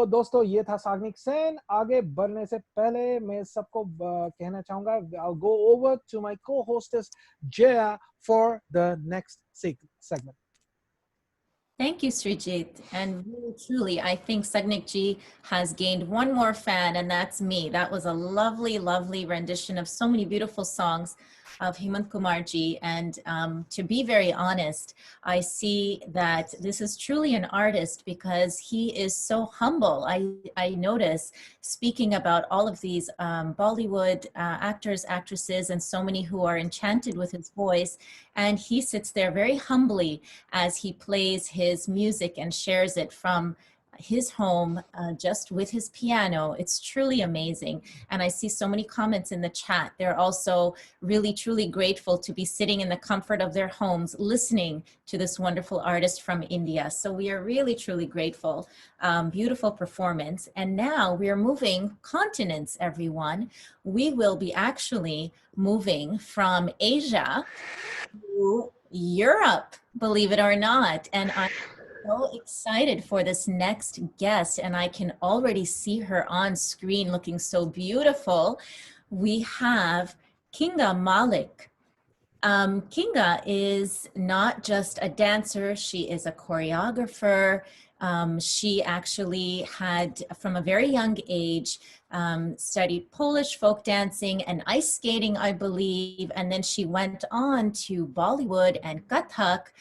दोस्तों ये था साग्निक सेन। आगे बढ़ने से पहले मैं सबको कहना चाहूंगा, I'll go over to my co-hostess Jaya for the next segment. Thank you, Srijit. And really, truly, I think Sagnik Ji has gained one more fan, and that's me. That was a lovely, lovely rendition of so many beautiful songs of Hemant Kumar Ji. And to be very honest, I see that this is truly an artist because he is so humble. I notice, speaking about all of these Bollywood actors, actresses, and so many who are enchanted with his voice, and he sits there very humbly as he plays his music and shares it from his home just with his piano. It's truly amazing. And I see so many comments in the chat. They're also really, truly grateful to be sitting in the comfort of their homes, listening to this wonderful artist from India. So we are really, truly grateful. Beautiful performance. And now we are moving continents, everyone. We will be actually moving from Asia to Europe, believe it or not. And I'm so excited for this next guest, and I can already see her on screen looking so beautiful. We have Kinga Malik. Kinga is not just a dancer, she is a choreographer. She actually had, from a very young age, studied Polish folk dancing and ice skating, I believe, and then she went on to Bollywood and Kathak,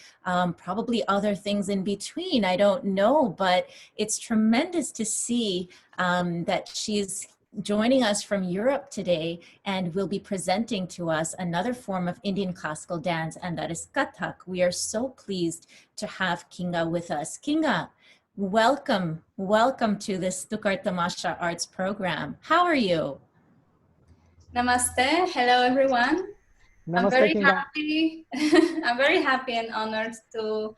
probably other things in between, I don't know, but it's tremendous to see that she's joining us from Europe today and will be presenting to us another form of Indian classical dance, and that is Kathak. We are so pleased to have Kinga with us. Kinga, welcome to this Tookhar Tamasha Arts program. How are you? Namaste. Hello, everyone. Namaste, I'm very Kinga. happy. I'm very happy and honored to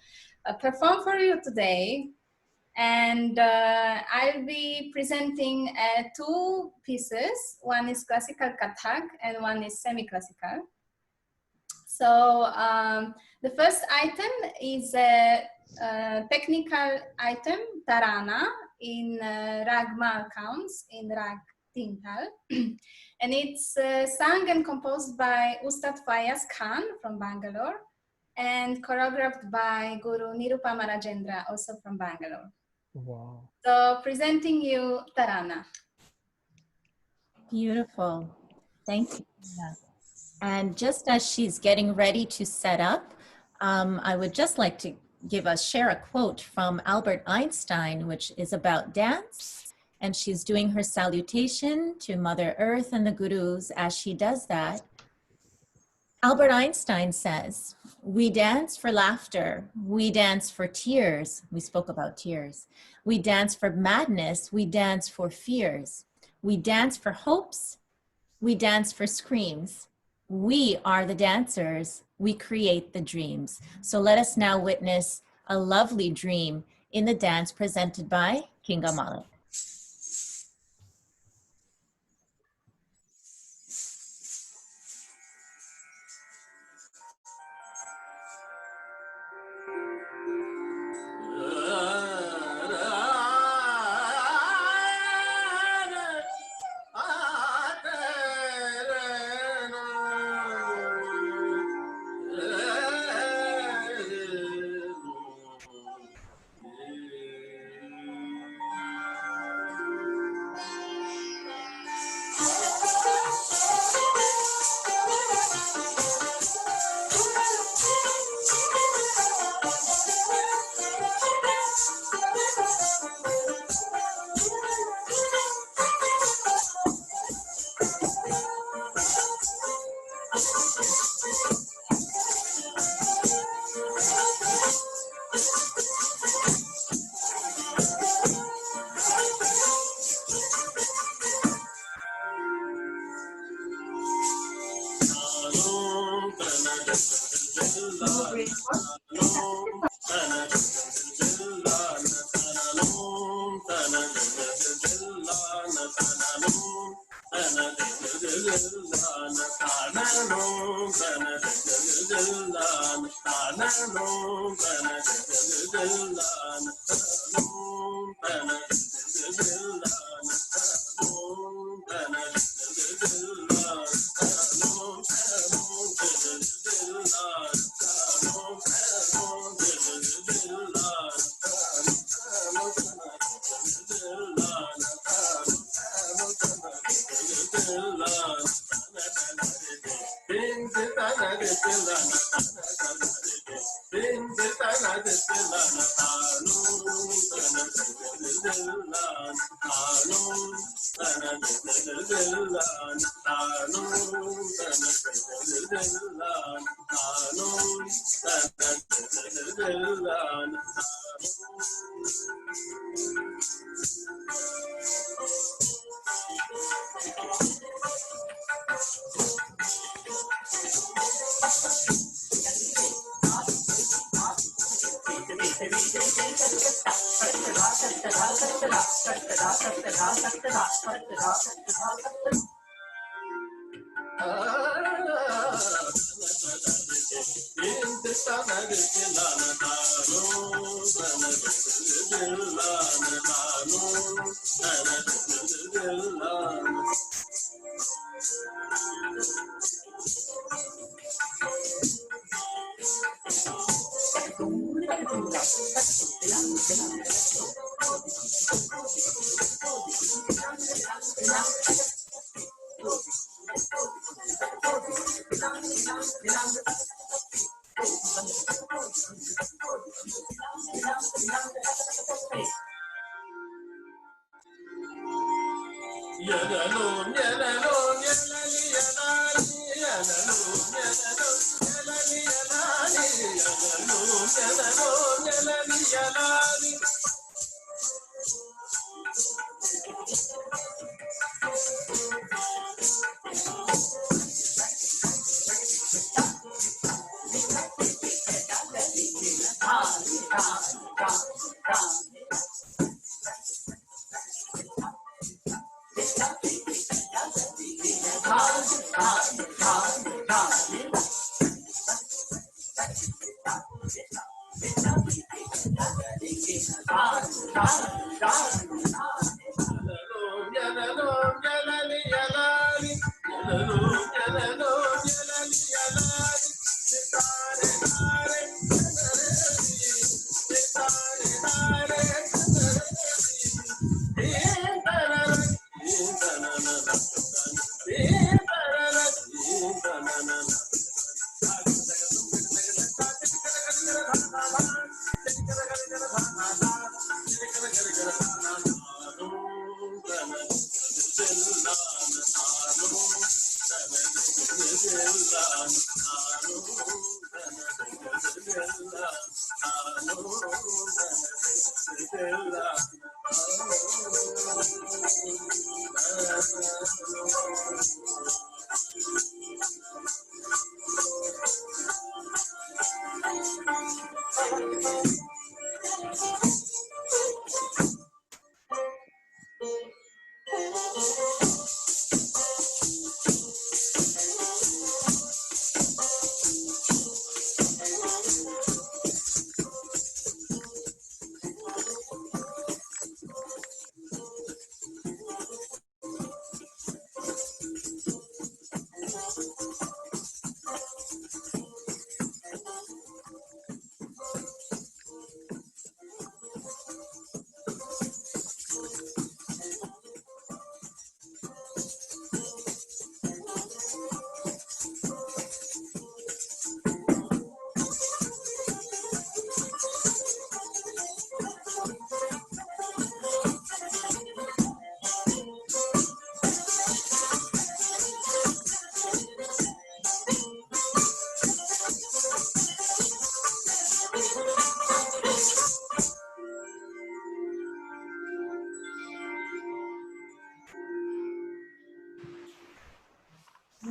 perform for you today. And I'll be presenting two pieces. One is classical Kathak and one is semi-classical. So the first item is a technical item, Tarana, in Ragmal counts, in Rag Tintal. And it's sung and composed by Ustad Fayaz Khan from Bangalore and choreographed by Guru Nirupama Rajendra, also from Bangalore. Wow. So presenting you Tarana. Beautiful. Thank you. And just as she's getting ready to set up, I would just like to share a quote from Albert Einstein, which is about dance. And she's doing her salutation to Mother Earth and the Gurus. As she does that, Albert Einstein says, "We dance for laughter, we dance for tears." We spoke about tears. "We dance for madness, we dance for fears. We dance for hopes, we dance for screams. We are the dancers, we create the dreams." So let us now witness a lovely dream in the dance presented by Kinga Malik.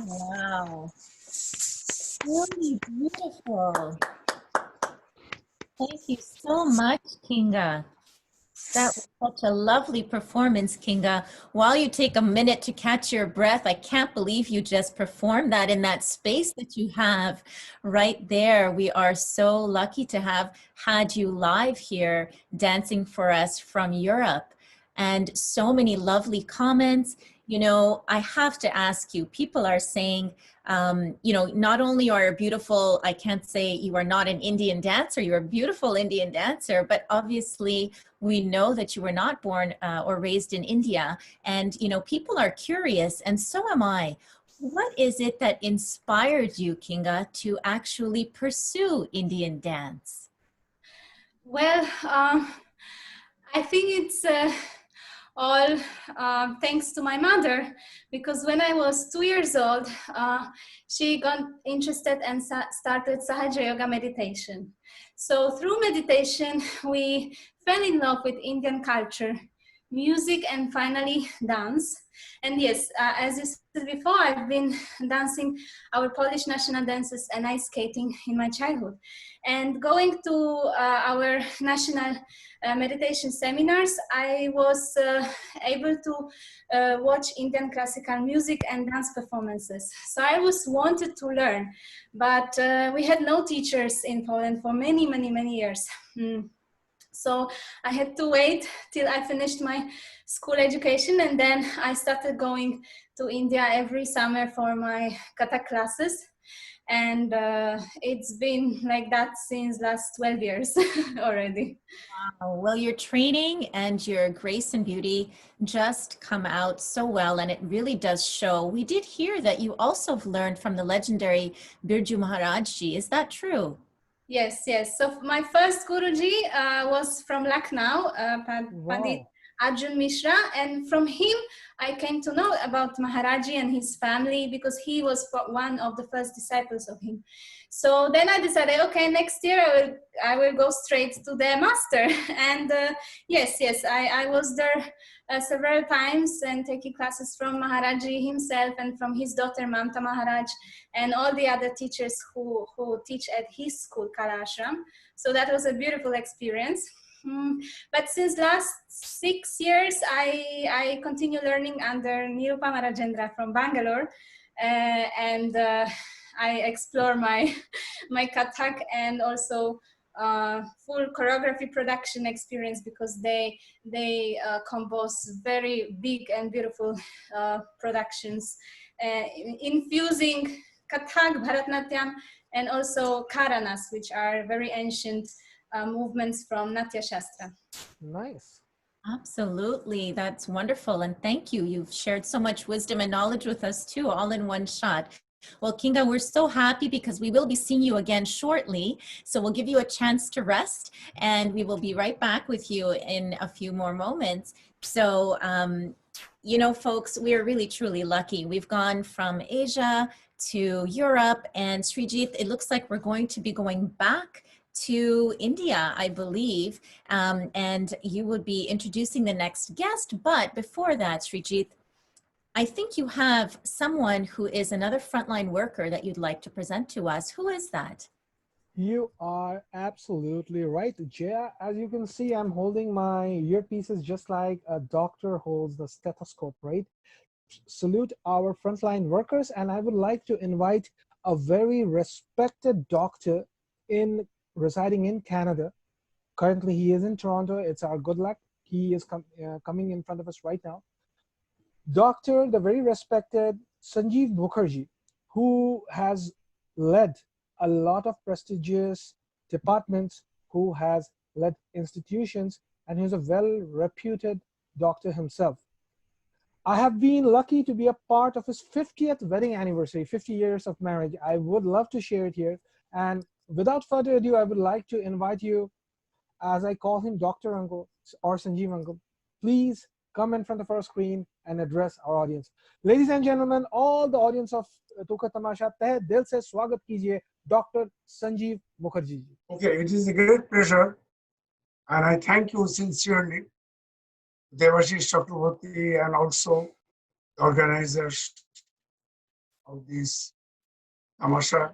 Wow, really beautiful. Thank you so much, Kinga. That was such a lovely performance, Kinga. While you take a minute to catch your breath, I can't believe you just performed that in that space that you have right there. We are so lucky to have had you live here dancing for us from Europe. and so many lovely comments. You know, I have to ask you, people are saying, you know, not only are you beautiful, I can't say you are not an Indian dancer, you're a beautiful Indian dancer, but obviously we know that you were not born or raised in India. And, you know, people are curious, and so am I. What is it that inspired you, Kinga, to actually pursue Indian dance? Well, I think it's all thanks to my mother, because when I was 2 years old, she got interested and started Sahaja Yoga meditation. So through meditation, we fell in love with Indian culture, music, and finally dance. And yes, as you said before, I've been dancing our Polish national dances and ice skating in my childhood. And going to our national meditation seminars, I was able to watch Indian classical music and dance performances. So I was wanted to learn, but we had no teachers in Poland for many, many, many years. So I had to wait till I finished my school education, and then I started going to India every summer for my Kathak classes. And it's been like that since last 12 years already. Well, your training and your grace and beauty just come out so well, and it really does show. We did hear that you also have learned from the legendary Birju Maharajji. Is that true? Yes, yes. So my first Guruji was from Lucknow, Pandit Wow. Arjun Mishra, and from him I came to know about Maharaji and his family, because he was one of the first disciples of him. So then I decided, okay, next year I will go straight to the master. And yes, I was there several times and taking classes from Maharaji himself and from his daughter Mamta Maharaj and all the other teachers who teach at his school, Kala Ashram. So that was a beautiful experience. But since last 6 years, I continue learning under Nirupama Rajendra from Bangalore, and I explore my my Kathak and also full choreography production experience, because they compose very big and beautiful productions, infusing Kathak, Bharatnatyam, and also Karanas, which are very ancient movements from Natya Shastra. Nice. Absolutely. That's wonderful. And thank you. You've shared so much wisdom and knowledge with us too, all in one shot. Well, Kinga, we're so happy because we will be seeing you again shortly. So we'll give you a chance to rest, and we will be right back with you in a few more moments. So, you know, folks, we are really, truly lucky. We've gone from Asia to Europe, and Srijit, it looks like we're going to be going back to India, I believe, and you would be introducing the next guest. But before that, Srijit, I think you have someone who is another frontline worker that you'd like to present to us. Who is that? You are absolutely right, Jaya. As you can see, I'm holding my earpieces just like a doctor holds the stethoscope, right? Salute our frontline workers, and I would like to invite a very respected doctor in residing in Canada. Currently, he is in Toronto. It's our good luck. He is coming in front of us right now. Doctor, the very respected Sanjeev Mukherjee, who has led a lot of prestigious departments, who has led institutions, and he's a well-reputed doctor himself. I have been lucky to be a part of his 50th wedding anniversary, 50 years of marriage. I would love to share it here. And without further ado, I would like to invite you, as I call him Dr. Uncle or Sanjeev Uncle, please come in front of our screen and address our audience. Ladies and gentlemen, all the audience of Tookhar Tamasha, तहे दिल से स्वागत कीजिए Dr. Sanjeev Mukherjee. Okay, it is a great pleasure, and I thank you sincerely, Devashish Chakraborty, and also the organizers of this tamasha.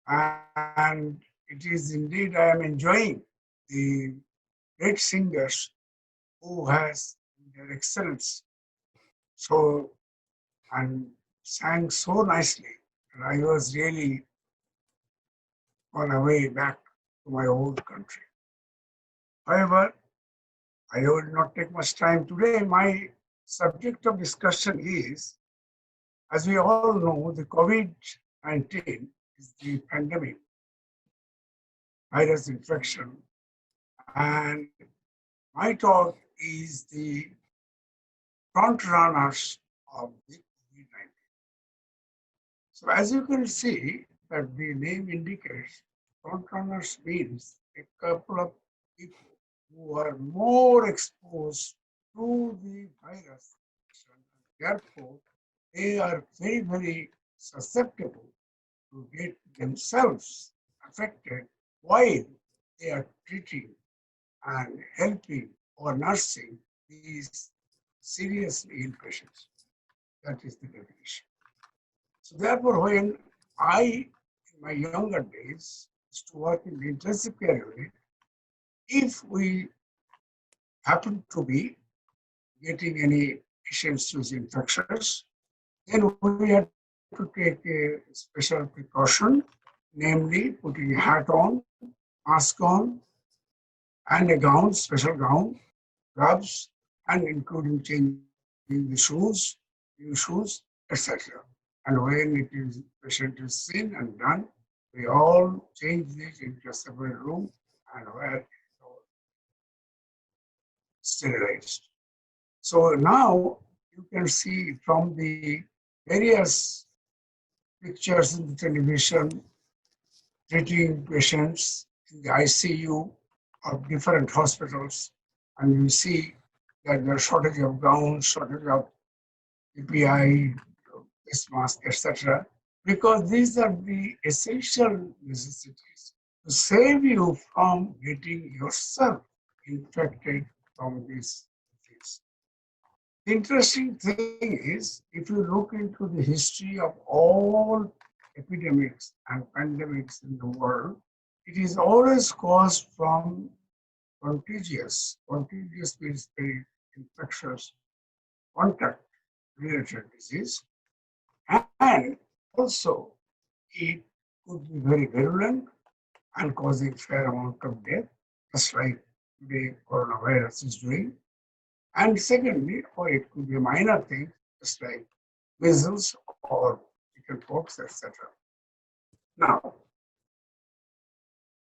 And it is indeed I am enjoying the great singers who has their excellence so and sang so nicely. And I was really on a way back to my old country. However, I will not take much time today. My subject of discussion is, as we all know, the COVID-19 is the pandemic virus infection. And my talk is the front runners of the COVID-19. So as you can see, that the name indicates front runners means a couple of people who are more exposed to the virus. Therefore, they are very, very susceptible to get themselves affected while they are treating and helping or nursing these seriously ill patients. That is the definition. So therefore, when I, in my younger days, used to work in the intensive care unit, if we happen to be getting any patients with infections, then we had to take a special precaution, namely putting a hat on, mask on, and a gown, special gown, gloves, and including changing the shoes, new shoes, etc. And when it is patient is seen and done, we all change this into a separate room and where it is all sterilized. So now you can see from the various pictures in the television treating patients in the ICU of different hospitals, and you see that there are shortage of gowns, shortage of PPI, face mask, etc. Because these are the essential necessities to save you from getting yourself infected from this disease. The interesting thing is, if you look into the history of all epidemics and pandemics in the world, it is always caused from contagious means very infectious contact related disease, and also it could be very virulent and causing fair amount of death, just like today coronavirus is doing. And secondly, or it could be a minor thing, just like measles or chickenpox, etc. Now,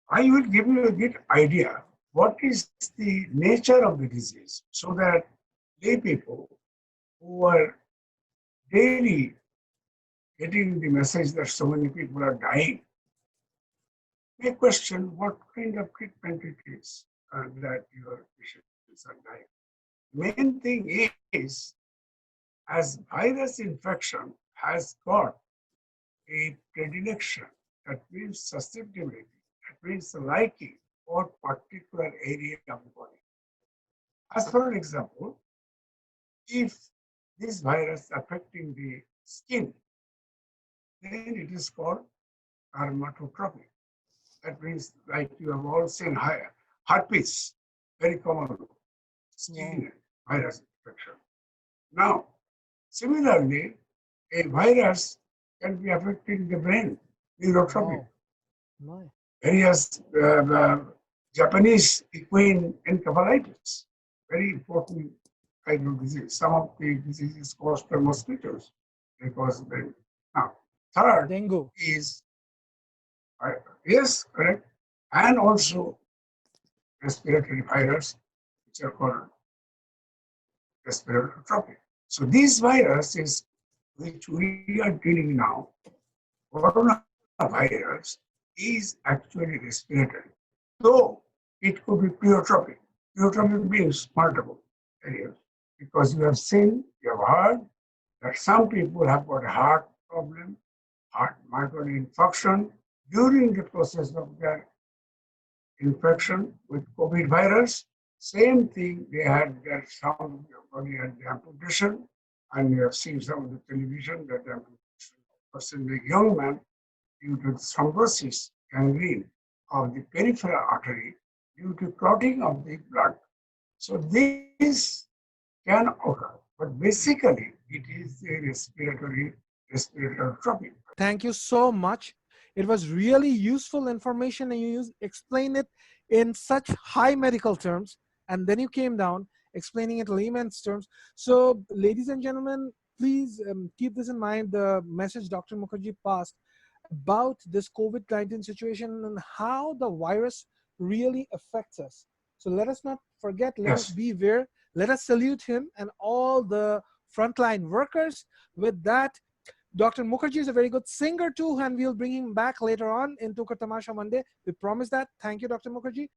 I will give you a good idea what is the nature of the disease, so that lay people who are daily getting the message that so many people are dying may question what kind of treatment it is that your patients are dying. Main thing is, as virus infection has got a predilection, that means susceptibility, that means liking for particular area of the body. As for an example, if this virus affecting the skin, then it is called dermatotrophic. That means, like you have all seen, herpes, very common skin virus infection. Now, similarly, a virus can be affecting the brain, neurotrophic. Wow. Various Japanese equine encephalitis, very important kind of disease. Some of the diseases caused by mosquitoes, they cause brain. Now, third Dengue. is, yes, correct, and also respiratory virus, which are called respiratory trophic. So these viruses which we are dealing now, coronavirus, is actually respiratory. Though it could be pleiotropic. Pleiotropic means multiple areas. Because you have seen, you have heard that some people have got a heart problem, heart myocardial infarction during the process of their infection with COVID virus. Same thing, they had their some body had the amputation, and you have seen some of the television that the amputation person, the young man, due to thrombosis, gangrene of the peripheral artery due to clotting of the blood. So this can occur, but basically it is a respiratory trophic. Thank you so much. It was really useful information, and you explain it in such high medical terms. and then you came down explaining it in layman's terms. So, ladies and gentlemen, please keep this in mind, the message Dr. Mukherjee passed about this COVID-19 situation and how the virus really affects us. So let us not forget, let us Yes. beware, let us salute him and all the frontline workers. With that, Dr. Mukherjee is a very good singer too, and we'll bring him back later on in Tookhar Tamasha Monday. We promise that. Thank you, Dr. Mukherjee.